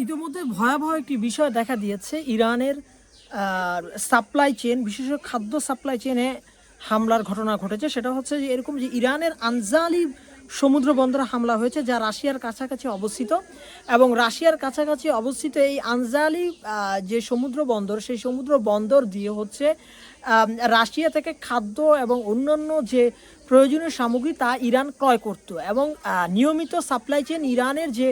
ইতিমধ্যে ভয়াবহ একটি বিষয় দেখা দিয়েছে। ইরানের সাপ্লাই চেন, বিশেষ করে খাদ্য সাপ্লাই চেনে হামলার ঘটনা ঘটেছে। সেটা হচ্ছে যে এরকম যে ইরানের আনজালি সমুদ্র বন্দরে হামলা হয়েছে, যা রাশিয়ার কাছাকাছি অবস্থিত। এবং রাশিয়ার কাছাকাছি অবস্থিত এই আনজালি যে সমুদ্র বন্দর, সেই সমুদ্র বন্দর দিয়ে হচ্ছে রাশিয়া থেকে খাদ্য এবং অন্যান্য যে প্রয়োজনীয় সামগ্রী তা ইরান ক্রয় করত। এবং নিয়মিত সাপ্লাই চেন, ইরানের যে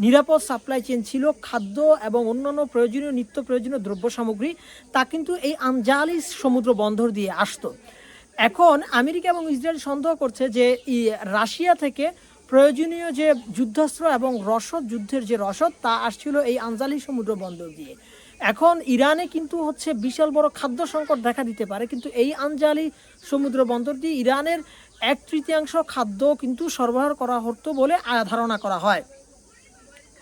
নিরাপদ সাপ্লাই চেন ছিল খাদ্য এবং অন্যান্য প্রয়োজনীয় নিত্য প্রয়োজনীয় দ্রব্য সামগ্রী, তা কিন্তু এই আনজালি সমুদ্র বন্দর দিয়ে আসতো। এখন আমেরিকা এবং ইসরায়েল সন্দেহ করছে যে রাশিয়া থেকে প্রয়োজনীয় যে যুদ্ধাস্ত্র এবং রসদ, যুদ্ধের যে রসদ, তা আসছিল এই আনজালি সমুদ্র বন্দর দিয়ে। এখন ইরানে কিন্তু হচ্ছে বিশাল বড় খাদ্য সংকট দেখা দিতে পারে, কিন্তু এই আনজালি সমুদ্র বন্দর দিয়ে ইরানের 1/3 খাদ্য কিন্তু সরবরাহ করা হতো বলে ধারণা করা হয়।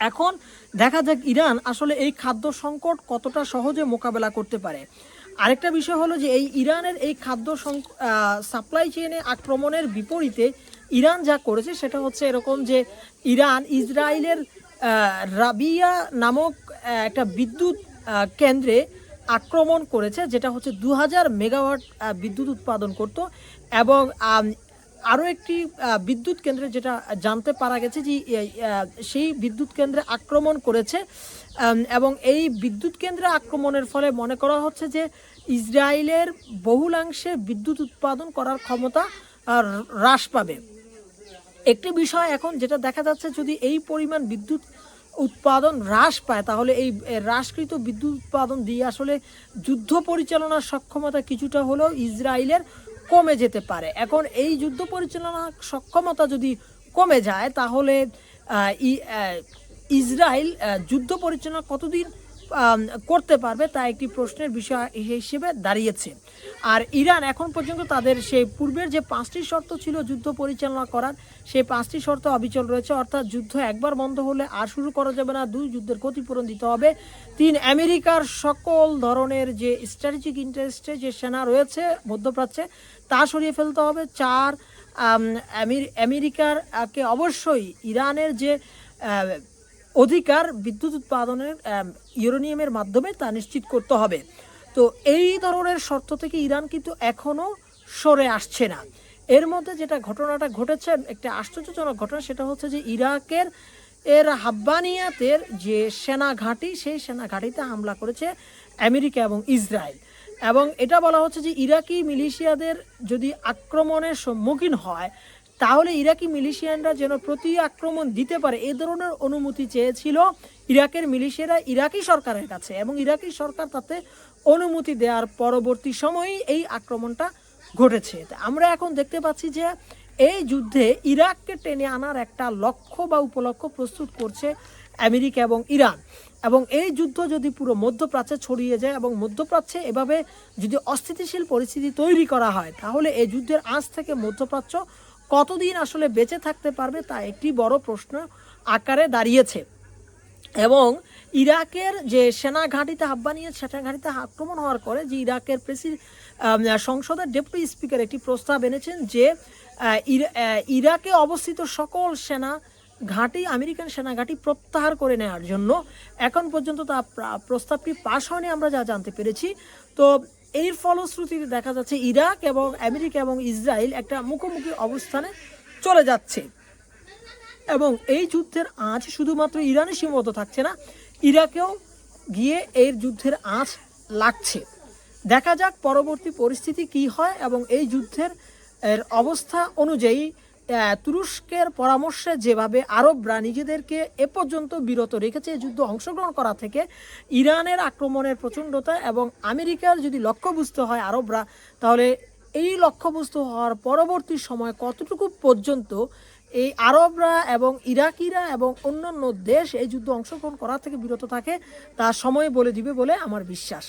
এখন দেখা যাক ইরান আসলে এই খাদ্য সংকট কতটা সহজে মোকাবেলা করতে পারে। আরেকটা বিষয় হলো যে এই ইরানের এই খাদ্য সাপ্লাই চেইনে আক্রমণের বিপরীতে ইরান যা করেছে সেটা হচ্ছে এরকম যে ইরান ইসরায়েলের রাবিয়া নামক একটা বিদ্যুৎ কেন্দ্রে আক্রমণ করেছে, যেটা হচ্ছে 2000 মেগাওয়াট বিদ্যুৎ উৎপাদন করত। এবং আরও একটি বিদ্যুৎ কেন্দ্রে যেটা জানতে পারা গেছে যে সেই বিদ্যুৎ কেন্দ্রে আক্রমণ করেছে। এবং এই বিদ্যুৎ কেন্দ্রে আক্রমণের ফলে মনে করা হচ্ছে যে ইসরায়েলের বহুলাংশে বিদ্যুৎ উৎপাদন করার ক্ষমতা হ্রাস পাবে। একটি বিষয় এখন যেটা দেখা যাচ্ছে, যদি এই পরিমাণ বিদ্যুৎ উৎপাদন হ্রাস পায় তাহলে এই হ্রাসকৃত বিদ্যুৎ উৎপাদন দিয়ে আসলে যুদ্ধ পরিচালনার সক্ষমতা কিছুটা হলেও ইসরায়েলের কমে যেতে পারে। এখন এই যুদ্ধ পরিচালনার সক্ষমতা যদি কমে যায় তাহলে ইসরায়েল যুদ্ধ পরিচালনা কতদিন করতে পারবে তা একটি প্রশ্নের বিষয় হিসেবে দাঁড়িয়েছে। আর ইরান এখন পর্যন্ত তাদের সেই পূর্বের যে 5টি শর্ত ছিল যুদ্ধ পরিচালনা করার, সেই 5টি শর্ত অবিচল রয়েছে। অর্থাৎ যুদ্ধ একবার বন্ধ হলে আর শুরু করা যাবে না। 2, যুদ্ধের ক্ষতিপূরণ দিতে হবে। 3, আমেরিকার সকল ধরনের যে স্ট্র্যাটেজিক ইন্টারেস্টে যে সেনা রয়েছে মধ্যপ্রাচ্যে তা সরিয়ে ফেলতে হবে। 4, আমেরিকারকে অবশ্যই ইরানের যে অধিকার বিদ্যুৎ উৎপাদনের ইউরেনিয়ামের মাধ্যমে তা নিশ্চিত করতে হবে। তো এই ধরনের শর্ত থেকে ইরান কিন্তু এখনও সরে আসছে না। এর মধ্যে যেটা ঘটনাটা ঘটেছে, একটা আশ্চর্যজনক ঘটনা, সেটা হচ্ছে যে ইরাকের হাব্বানিয়াতের যে সেনা ঘাঁটি, সেই সেনা ঘাঁটিতে হামলা করেছে আমেরিকা এবং ইসরায়েল। এবং এটা বলা হচ্ছে যে ইরাকি মিলিশিয়াদের যদি আক্রমণের সম্মুখীন হয় তাহলে ইরাকি মিলিশিয়ানরা যেন প্রতি আক্রমণ দিতে পারে এই ধরনের অনুমতি চেয়েছিল ইরাকের মিলিশিয়ারা ইরাকি সরকারের কাছে, এবং ইরাকি সরকার তাতে অনুমতি দেওয়ার পরবর্তী সময়েই এই আক্রমণটা ঘটেছে। আমরা এখন দেখতে পাচ্ছি যে এই যুদ্ধে ইরাককে টেনে আনার একটা লক্ষ্য বা উপলক্ষ্য প্রস্তুত করছে আমেরিকা এবং ইরান। এবং এই যুদ্ধ যদি পুরো মধ্যপ্রাচ্যে ছড়িয়ে যায় এবং মধ্যপ্রাচ্যে এভাবে যদি অস্থিতিশীল পরিস্থিতি তৈরি করা হয় তাহলে এই যুদ্ধের আঁচ থেকে মধ্যপ্রাচ্য কতদিন আসলে বেঁচে থাকতে পারবে তা একটি বড় প্রশ্ন আকারে দাঁড়িয়েছে। এবং ইরাকের যে সেনা ঘাঁটিতে হাব্বানিয়া সেনা ঘাঁটিতে আক্রমণ হওয়ার পরে যে ইরাকের সংসদের ডেপুটি স্পিকার একটি প্রস্তাব এনেছেন যে ইরাকে অবস্থিত সকল সেনা ঘাঁটি, আমেরিকান সেনা ঘাঁটি প্রত্যাহার করে নেওয়ার জন্য। এখন পর্যন্ত তা প্রস্তাবটি পাশ হয়নি আমরা যা জানতে পেরেছি। তো এর ফলশ্রুতিতে দেখা যাচ্ছে ইরাক এবং আমেরিকা এবং ইসরায়েল একটা মুখোমুখি অবস্থানে চলে যাচ্ছে। এবং এই যুদ্ধের আঁচ শুধুমাত্র ইরানে সীমাবদ্ধ থাকছে না, ইরাকেও গিয়ে এই যুদ্ধের আঁচ লাগছে। দেখা যাক পরবর্তী পরিস্থিতি কি হয়। এবং এই যুদ্ধের অবস্থা অনুযায়ী তুরস্কের পরামর্শে যেভাবে আরবরা নিজেদেরকে এ পর্যন্ত বিরত রেখেছে যুদ্ধ অংশগ্রহণ করা থেকে, ইরানের আক্রমণের প্রচণ্ডতা এবং আমেরিকার যদি লক্ষ্যবস্তু হয় আরবরা, তাহলে এই লক্ষ্যবস্তু হওয়ার পরবর্তী সময় কতটুকু পর্যন্ত এই আরবরা এবং ইরাকিরা এবং অন্যান্য দেশ এই যুদ্ধ অংশগ্রহণ করা থেকে বিরত থাকে তা সময় বলে দিবে বলে আমার বিশ্বাস।